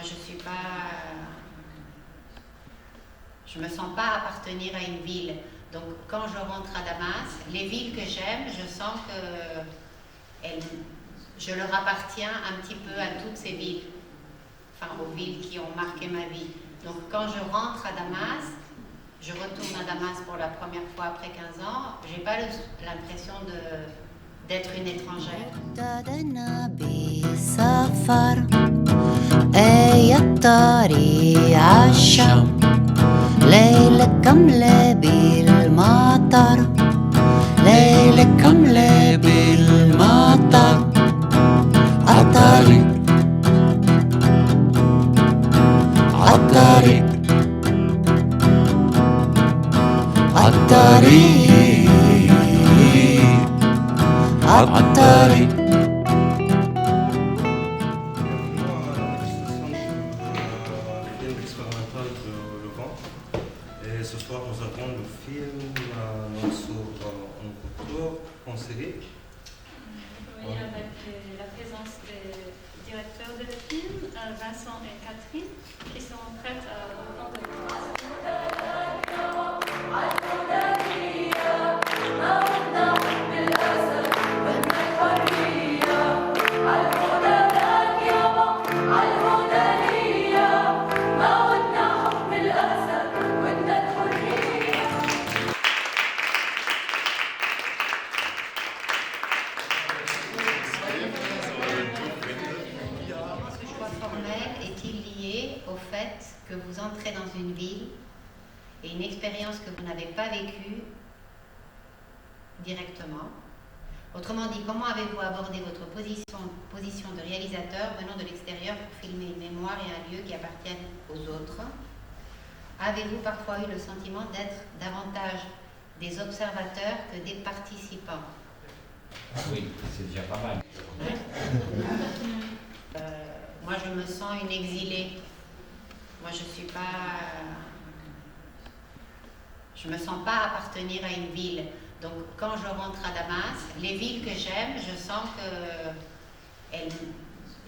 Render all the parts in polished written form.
je suis pas... Je me sens pas appartenir à une ville. Donc quand je rentre à Damas, les villes que j'aime, je sens que je leur appartiens un petit peu à toutes ces villes. Enfin, aux villes qui ont marqué ma vie. Donc quand je rentre à Damas, je retourne à Damas pour la première fois après 15 ans, j'ai pas l'impression d'être une étrangère. Et ce soir, nous avons le film en cours en série. Oui, avec la présence des directeurs de film, Vincent et Catherine, qui sont prêts à répondre aux au fait que vous entrez dans une ville et une expérience que vous n'avez pas vécue directement. Autrement dit, comment avez-vous abordé votre position de réalisateur venant de l'extérieur pour filmer une mémoire et un lieu qui appartiennent aux autres? Avez-vous parfois eu le sentiment d'être davantage des observateurs que des participants? Oui, c'est déjà pas mal. Moi, je me sens une exilée. Moi, je me sens pas appartenir à une ville. Donc, quand je rentre à Damas, les villes que j'aime, je sens que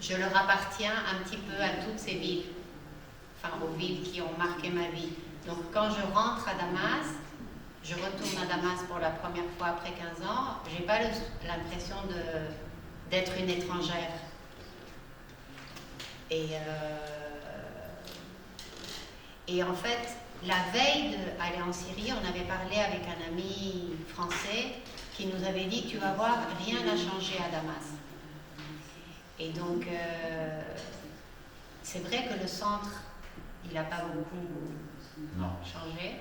je leur appartiens un petit peu à toutes ces villes. Enfin, aux villes qui ont marqué ma vie. Donc, quand je rentre à Damas, je retourne à Damas pour la première fois après 15 ans, j'ai pas l'impression d'être une étrangère. Et en fait, la veille d'aller en Syrie, on avait parlé avec un ami français qui nous avait dit « Tu vas voir, rien n'a changé à Damas ». Et donc, c'est vrai que le centre, il n'a pas beaucoup changé.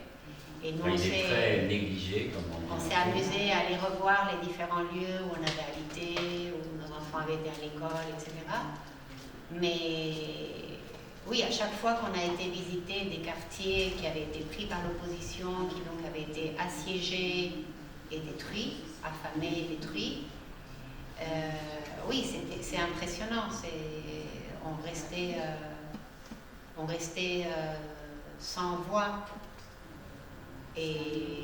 Et nous, il est très négligé, comme on dit. On s'est amusé à aller revoir les différents lieux où on avait habité, où nos enfants avaient été à l'école, etc. Mais oui, à chaque fois qu'on a été visiter des quartiers qui avaient été pris par l'opposition, qui donc avaient été assiégés et détruits, affamés et détruits, oui, c'est impressionnant. On restait sans voix. Et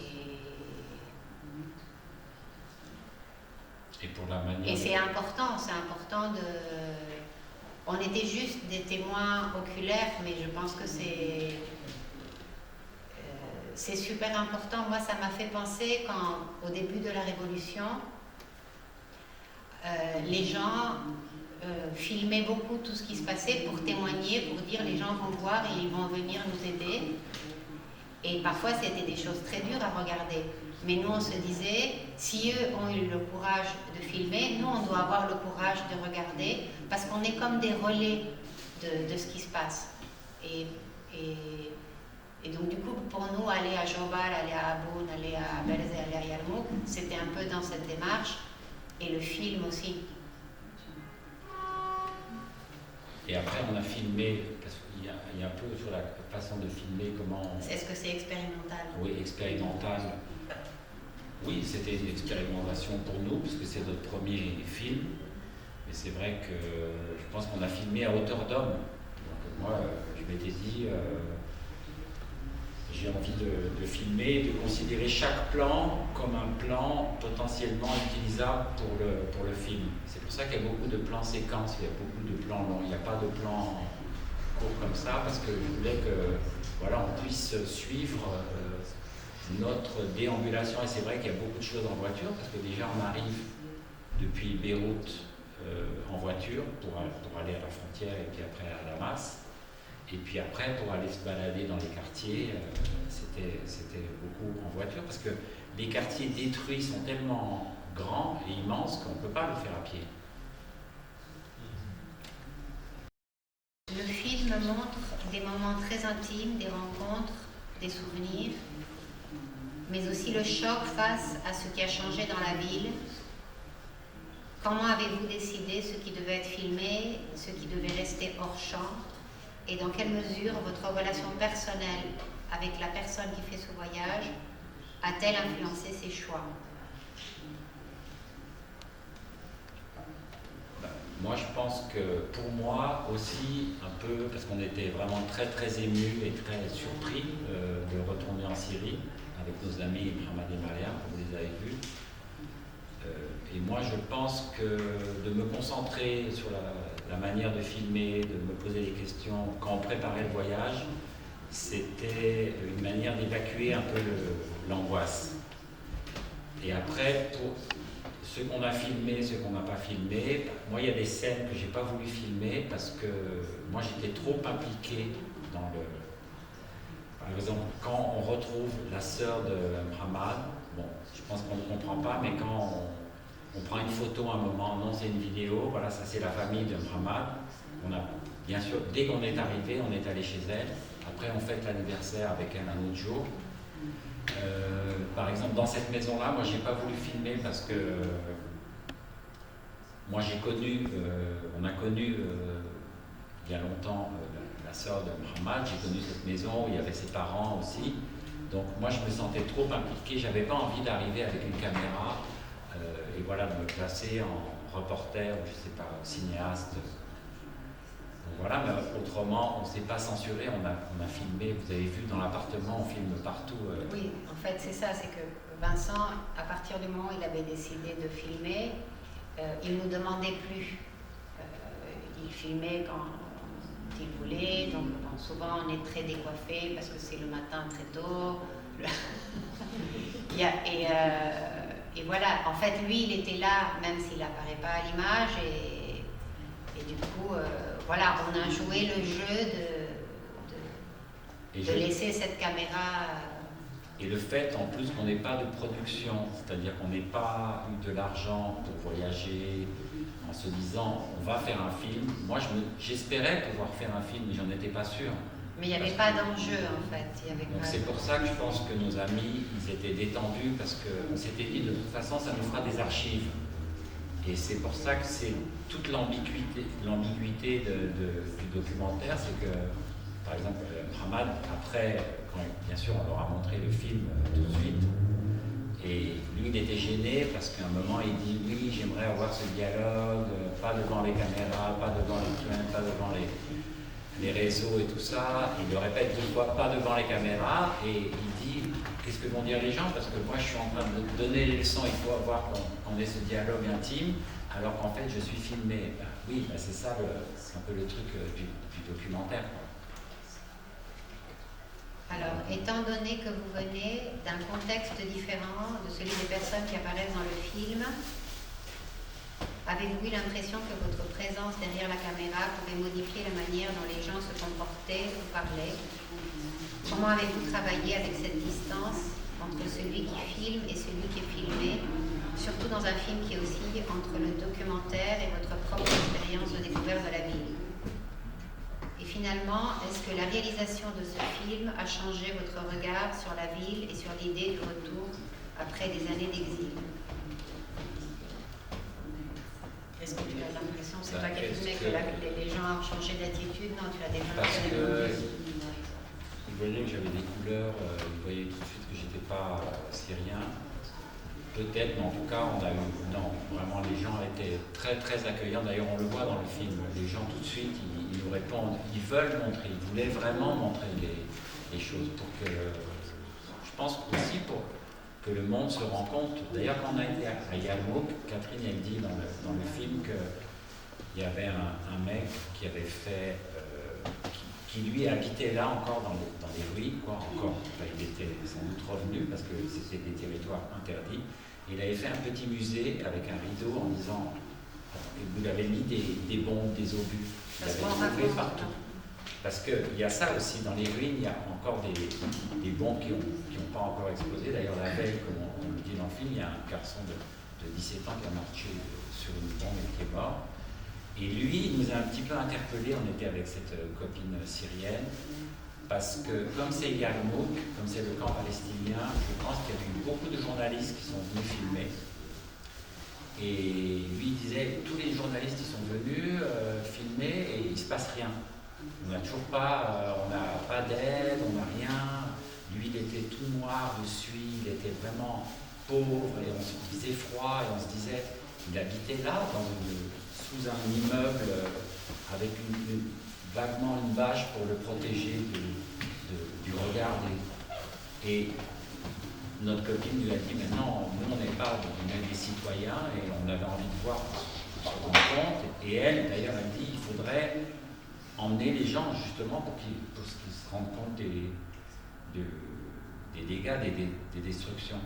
pour la manière. Et c'est important de. On était juste des témoins oculaires, mais je pense que c'est super important. Moi, ça m'a fait penser quand, au début de la Révolution, les gens filmaient beaucoup tout ce qui se passait pour témoigner, pour dire les gens vont voir et ils vont venir nous aider. Et parfois, c'était des choses très dures à regarder. Mais nous, on se disait, si eux ont eu le courage de filmer, nous, on doit avoir le courage de regarder, parce qu'on est comme des relais de ce qui se passe. Et donc, du coup, pour nous, aller à Jobal, aller à Aboun, aller à Belz et aller à Yarmouk, c'était un peu dans cette démarche, et le film aussi. Et après, on a filmé, parce qu'il y a un peu sur la façon de filmer, comment... Est-ce que c'est expérimental? Oui, expérimental. Oui, c'était une expérimentation pour nous, puisque c'est notre premier film. Mais c'est vrai que je pense qu'on a filmé à hauteur d'homme. Donc moi, je m'étais dit, j'ai envie de filmer, de considérer chaque plan comme un plan potentiellement utilisable pour le film. C'est pour ça qu'il y a beaucoup de plans séquences, il y a beaucoup de plans longs, il n'y a pas de plans courts. ça parce que je voulais que voilà, on puisse suivre notre déambulation. Et c'est vrai qu'il y a beaucoup de choses en voiture parce que déjà on arrive depuis Beyrouth en voiture pour aller à la frontière et puis après à Damas. Et puis après, pour aller se balader dans les quartiers, c'était beaucoup en voiture parce que les quartiers détruits sont tellement grands et immenses qu'on ne peut pas le faire à pied. Le film montre des moments très intimes, des rencontres, des souvenirs, mais aussi le choc face à ce qui a changé dans la ville. Comment avez-vous décidé ce qui devait être filmé, ce qui devait rester hors champ, et dans quelle mesure votre relation personnelle avec la personne qui fait ce voyage a-t-elle influencé ses choix? Moi, je pense que pour moi aussi, un peu, parce qu'on était vraiment très très émus et très surpris de retourner en Syrie avec nos amis Mohamed et Mariam, vous les avez vus. Et moi, je pense que de me concentrer sur la manière de filmer, de me poser des questions quand on préparait le voyage, c'était une manière d'évacuer un peu l'angoisse. Et après, pour ce qu'on a filmé, ce qu'on n'a pas filmé, moi, il y a des scènes que je n'ai pas voulu filmer parce que moi, j'étais trop impliqué dans le... Par exemple, quand on retrouve la sœur de Mohamed, bon, je pense qu'on ne comprend pas, mais quand on prend une photo à un moment, non, c'est une vidéo, voilà, ça c'est la famille de Mohamed. On a, bien sûr, dès qu'on est arrivé, on est allé chez elle. Après, on fête l'anniversaire avec elle un autre jour. Par exemple, dans cette maison-là, moi, j'ai pas voulu filmer parce que moi, j'ai connu, on a connu il y a longtemps la sœur de Mohamed. J'ai connu cette maison où il y avait ses parents aussi. Donc, moi, je me sentais trop impliqué. J'avais pas envie d'arriver avec une caméra et voilà, de me placer en reporter, je sais pas, cinéaste. Donc voilà, mais autrement, on ne s'est pas censuré, on a filmé, vous avez vu dans l'appartement, on filme partout. Oui, en fait, c'est ça, c'est que Vincent, à partir du moment où il avait décidé de filmer, il ne nous demandait plus. Il filmait quand il voulait, donc bon, souvent on est très décoiffé parce que c'est le matin très tôt. Et voilà, en fait, lui, il était là, même s'il n'apparaît pas à l'image, et du coup, voilà, on a joué le jeu de laisser cette caméra... Et le fait, en plus, qu'on n'ait pas de production, c'est-à-dire qu'on n'ait pas eu de l'argent pour voyager, en se disant, on va faire un film. Moi, j'espérais pouvoir faire un film, mais j'en étais pas sûr. Mais il n'y avait pas d'enjeu, en fait. Donc c'est pour ça que je pense que nos amis, ils étaient détendus, parce qu'on s'était dit, de toute façon, ça nous fera des archives. Et c'est pour ça que c'est toute l'ambiguïté du documentaire, c'est que, par exemple, Mohamed, après, quand bien sûr on leur a montré le film tout de suite, et lui il était gêné parce qu'à un moment il dit oui, j'aimerais avoir ce dialogue, pas devant les caméras, pas devant les trains, pas devant les réseaux et tout ça. Il le répète 2 fois, pas devant les caméras, et il dit qu'est-ce que vont dire les gens, parce que moi je suis en train de donner les leçons, il faut avoir qu'on ait ce dialogue intime, alors qu'en fait je suis filmé. Ben, oui, ben c'est ça, c'est un peu le truc du documentaire, quoi. Alors, étant donné que vous venez d'un contexte différent de celui des personnes qui apparaissent dans le film, avez-vous eu l'impression que votre présence derrière la caméra pouvait modifier la manière dont les gens se comportaient ou parlaient? Comment avez-vous travaillé avec cette distance entre celui qui filme et celui qui est filmé, surtout dans un film qui est aussi entre le documentaire et votre propre expérience de découverte de la ville? Et finalement, est-ce que la réalisation de ce film a changé votre regard sur la ville et sur l'idée du retour après des années d'exil? Est-ce que tu as l'impression, c'est toi qui as filmé, que les gens ont changé d'attitude? Non, tu as déjà... Parce que ils voyaient que j'avais des couleurs, ils voyaient tout de suite que j'étais pas syrien. Peut-être, mais en tout cas, on a eu... Non, vraiment, les gens étaient très très accueillants. D'ailleurs, on le voit dans le film. Les gens, tout de suite, ils nous répondent. Ils veulent montrer, ils voulaient vraiment montrer les choses. Pour que... Je pense aussi pour que le monde se rende compte. D'ailleurs, quand on a été à Yarmouk, Catherine, elle dit dans le film qu'il y avait un mec qui avait fait... qui qui lui habitait là encore dans les ruines, quoi, encore. Enfin, il était sans doute revenu parce que c'était des territoires interdits. Il avait fait un petit musée avec un rideau en disant, et vous avez mis des bombes, des obus, vous l'avez trouvé partout. Parce qu'il y a ça aussi, dans les ruines, il y a encore des bombes qui n'ont pas encore explosé. D'ailleurs, la veille, comme on le dit dans le film, il y a un garçon de 17 ans qui a marché sur une bombe et qui est mort. Et lui, il nous a un petit peu interpellés, on était avec cette copine syrienne, parce que comme c'est Yarmouk, comme c'est le camp palestinien, je pense qu'il y a eu beaucoup de journalistes qui sont venus filmer. Et lui, il disait, tous les journalistes ils sont venus filmer et il ne se passe rien. On n'a toujours pas, on n'a pas d'aide, on n'a rien. Lui, il était tout noir de suie, il était vraiment pauvre et on se disait froid et on se disait, il habitait là, sous un immeuble avec vaguement une bâche pour le protéger du regard Et notre copine lui a dit, mais non, nous on n'est pas des citoyens et on avait envie de voir ce qu'on compte. Et elle, d'ailleurs, elle dit, il faudrait emmener les gens justement pour qu'ils se rendent compte des dégâts, des destructions.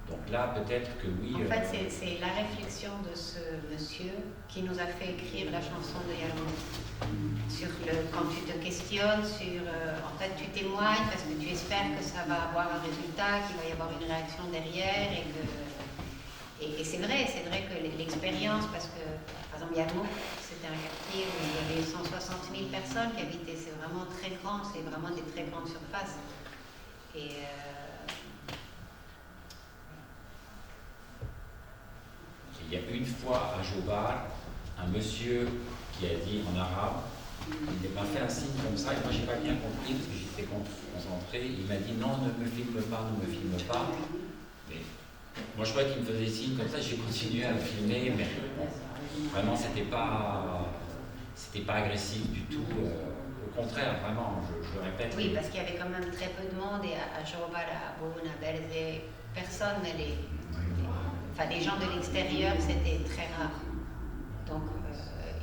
Donc là, peut-être que oui. En fait, c'est la réflexion de ce monsieur qui nous a fait écrire la chanson de Yarmouk. Quand tu te questionnes en fait, tu témoignes parce que tu espères que ça va avoir un résultat, qu'il va y avoir une réaction derrière et c'est vrai que l'expérience, parce que par exemple Yarmouk, c'était un quartier où il y avait 160 000 personnes qui habitaient, c'est vraiment très grand, c'est vraiment des très grandes surfaces. Il y a une fois à Jobar, un monsieur qui a dit en arabe, il m'a fait un signe comme ça, et moi j'ai pas bien compris parce que j'étais concentré. Il m'a dit non, ne me filme pas. Mais moi je croyais qu'il me faisait signe comme ça, j'ai continué à le filmer, mais bon, vraiment c'était pas agressif du tout. Au contraire, vraiment, je le répète. Oui, parce qu'il y avait quand même très peu de monde et à Jobar, à Bouna, Berzé, personne n'allait. Enfin, les gens de l'extérieur, c'était très rare. Donc,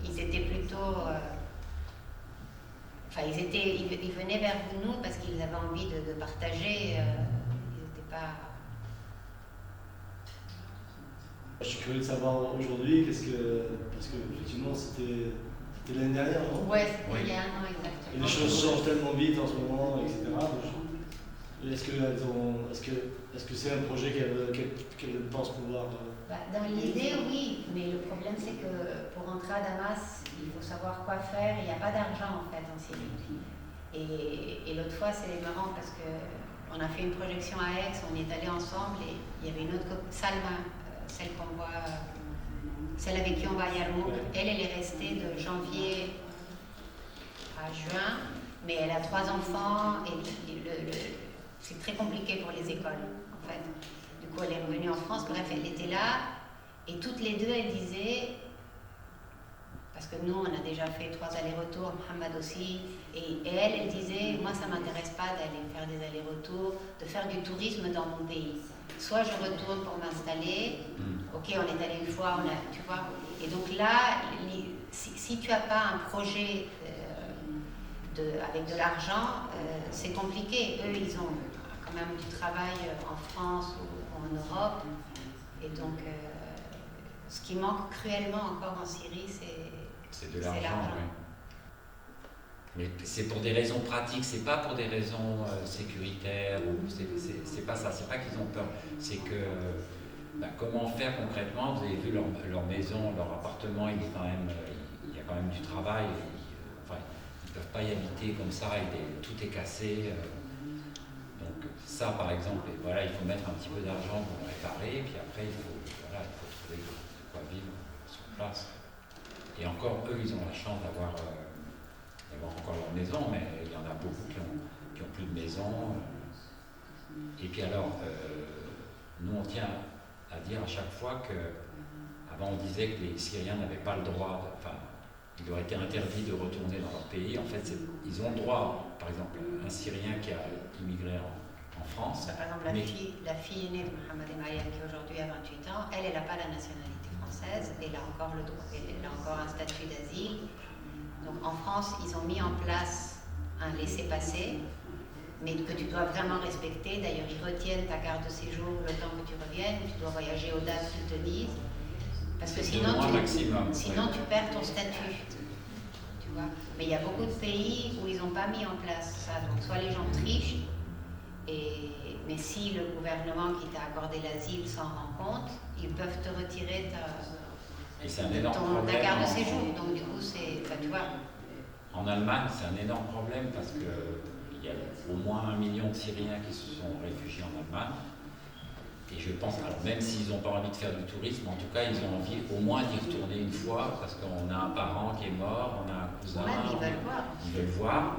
ils étaient plutôt... ils venaient vers nous parce qu'ils avaient envie de partager. Ils n'étaient pas... Je suis curieux de savoir aujourd'hui, parce que effectivement, c'était l'année dernière, non? Ouais, c'était il y a un an exactement. Et les choses changent tellement vite en ce moment, etc. Est-ce que c'est un projet qu'elle pense pouvoir... Dans l'idée, oui, mais le problème c'est que pour entrer à Damas, il faut savoir quoi faire, il n'y a pas d'argent en fait en Syrie. Et l'autre fois, c'est marrant parce qu'on a fait une projection à Aix, on est allés ensemble et il y avait une autre Salma, celle avec qui on va à Yarmouk. Elle est restée de janvier à juin, mais elle a 3 enfants et c'est très compliqué pour les écoles, en fait. Du coup, elle est revenue en France. Bref, elle était là. Et toutes les deux, elles disaient... Parce que nous, on a déjà fait 3 allers-retours, Mohamed aussi. Et elle disait, moi, ça ne m'intéresse pas d'aller faire des allers-retours, de faire du tourisme dans mon pays. Soit je retourne pour m'installer. Ok, on est allé une fois, tu vois. Et donc là, si tu n'as pas un projet... avec de l'argent, c'est compliqué. Eux, ils ont quand même du travail en France ou en Europe. Et donc, ce qui manque cruellement encore en Syrie, c'est de l'argent. Oui. Mais c'est pour des raisons pratiques, c'est pas pour des raisons sécuritaires. C'est pas ça, c'est pas qu'ils ont peur. C'est que comment faire concrètement? Vous avez vu leur maison, leur appartement, il y a quand même du travail. Ils ne peuvent pas y habiter comme ça, tout est cassé. Donc ça, par exemple, voilà, il faut mettre un petit peu d'argent pour le réparer, puis après, il faut trouver de quoi vivre sur place. Et encore, eux, ils ont la chance d'avoir encore leur maison, mais il y en a beaucoup qui ont plus de maison. Et puis alors, nous, on tient à dire à chaque fois qu'avant, on disait que les Syriens n'avaient pas le droit, il aurait été interdit de retourner dans leur pays. En fait, ils ont le droit, par exemple, un Syrien qui a immigré en France. Par exemple, la fille aînée de Mohamed Emaya, qui aujourd'hui a 28 ans, elle n'a pas la nationalité française, elle a encore le droit, elle a encore un statut d'asile. Donc en France, ils ont mis en place un laissez-passer, mais que tu dois vraiment respecter. D'ailleurs, ils retiennent ta carte de séjour le temps que tu reviennes, tu dois voyager aux dates qu'ils te disent, parce que sinon, tu perds ton statut. Tu vois. Mais il y a beaucoup de pays où ils n'ont pas mis en place ça, donc soit les gens trichent, mais si le gouvernement qui t'a accordé l'asile s'en rend compte, ils peuvent te retirer ta carte de séjour. Donc du coup, tu vois. En Allemagne, c'est un énorme problème parce qu'il y a au moins 1 million de Syriens qui se sont réfugiés en Allemagne. Et je pense, alors même s'ils n'ont pas envie de faire du tourisme, en tout cas, ils ont envie au moins d'y retourner une fois parce qu'on a un parent qui est mort, on a un cousin, Ils veulent voir.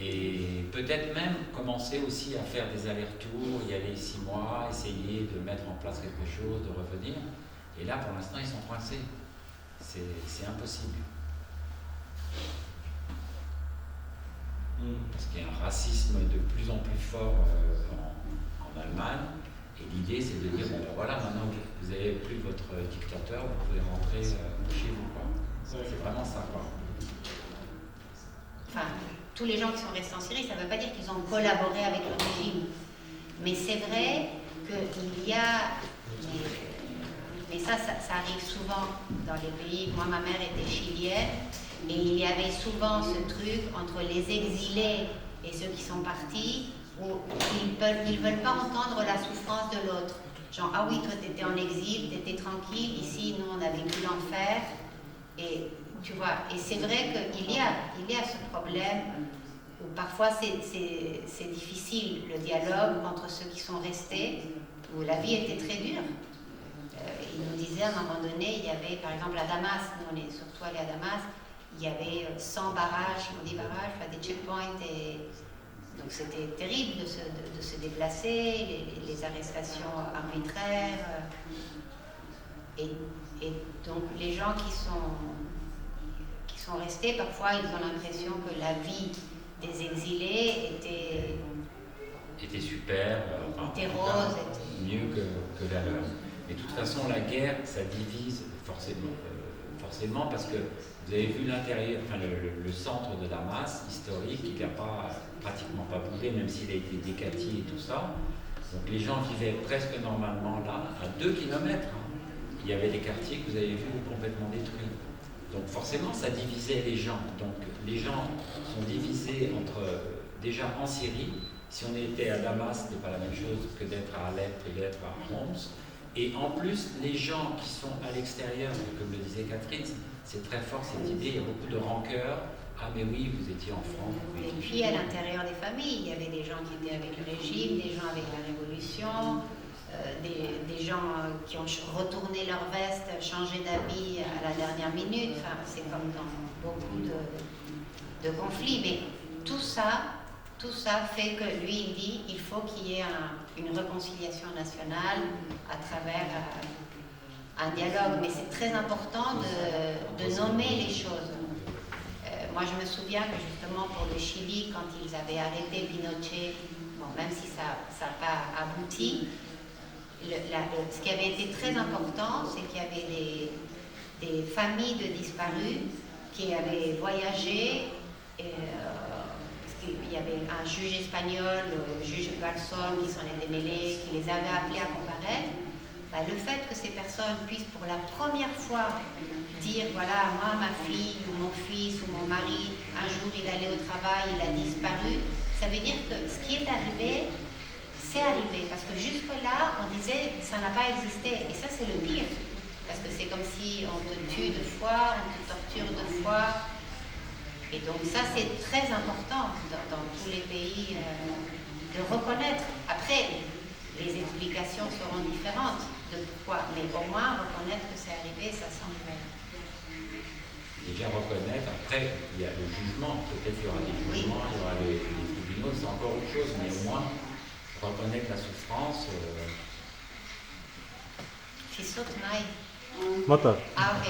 Et peut-être même commencer aussi à faire des allers-retours, y aller 6 mois, essayer de mettre en place quelque chose, de revenir. Et là, pour l'instant, ils sont coincés. C'est impossible. Parce qu'il y a un racisme de plus en plus fort en Allemagne. Et l'idée, c'est de dire, bon ben voilà, maintenant que vous n'avez plus votre dictateur, vous pouvez rentrer chez vous. Quoi. C'est vraiment ça. Quoi. Enfin, tous les gens qui sont restés en Syrie, ça ne veut pas dire qu'ils ont collaboré avec le régime. Mais c'est vrai qu'il y a... Mais ça arrive souvent dans les pays. Moi, ma mère était chilienne, et il y avait souvent ce truc entre les exilés et ceux qui sont partis, où ils veulent pas entendre la souffrance de l'autre. Genre, ah oui, toi t'étais en exil, t'étais tranquille, ici nous on a vécu l'enfer. Et tu vois, et c'est vrai qu'il y a ce problème où parfois c'est difficile le dialogue entre ceux qui sont restés, où la vie était très dure. Il nous disait à un moment donné, il y avait par exemple à Damas, nous on est surtout allés à Damas, il y avait 100 barrages, on dit barrages, enfin, des checkpoints, et donc c'était terrible de se déplacer, les arrestations arbitraires, et donc les gens qui sont restés, parfois ils ont l'impression que la vie des exilés était super, était rose, mieux que la leur. Mais de toute façon, la guerre, ça divise forcément parce que vous avez vu l'intérieur, enfin le centre de Damas, historique, il n'a pratiquement pas bougé, même s'il a été décati et tout ça. Donc les gens vivaient presque normalement là, à 2 kilomètres. Il y avait des quartiers que vous avez vus complètement détruits. Donc forcément, ça divisait les gens. Donc les gens sont divisés entre, déjà en Syrie, si on était à Damas, ce n'est pas la même chose que d'être à Alep, que d'être à Homs. Et en plus, les gens qui sont à l'extérieur, comme le disait Catherine, c'est très fort cette idée, il y a beaucoup de rancœur. Ah mais oui, vous étiez en France. Et puis à l'intérieur des familles, il y avait des gens qui étaient avec le régime, des gens avec la Révolution, des gens qui ont retourné leur veste, changé d'habit à la dernière minute. Enfin, c'est comme dans beaucoup de conflits. Mais tout ça fait que lui, il dit il faut qu'il y ait une réconciliation nationale à travers un dialogue. Mais c'est très important de nommer les choses. Moi, je me souviens que justement pour le Chili, quand ils avaient arrêté Pinochet, bon, même si ça n'a pas abouti, ce qui avait été très important, c'est qu'il y avait des familles de disparus qui avaient voyagé. Il y avait un juge espagnol, le juge Galson, qui s'en était mêlé, qui les avait appelés à comparaître. Le fait que ces personnes puissent pour la première fois dire, voilà, moi, ma fille, ou mon fils, ou mon mari, un jour il allait au travail, il a disparu, ça veut dire que ce qui est arrivé, c'est arrivé. Parce que jusque-là, on disait, ça n'a pas existé. Et ça, c'est le pire. Parce que c'est comme si on te tue 2 fois, on te torture 2 fois. Et donc ça, c'est très important dans tous les pays de reconnaître. Après, les explications seront différentes de pourquoi, mais au moins reconnaître que c'est arrivé, ça semble... Déjà reconnaître, après, il y a le jugement, peut-être qu'il y aura des jugements, il y aura les tribunaux, c'est encore autre chose, mais au moins reconnaître la souffrance. C'est saute, Maï. Motor. Ah, ok.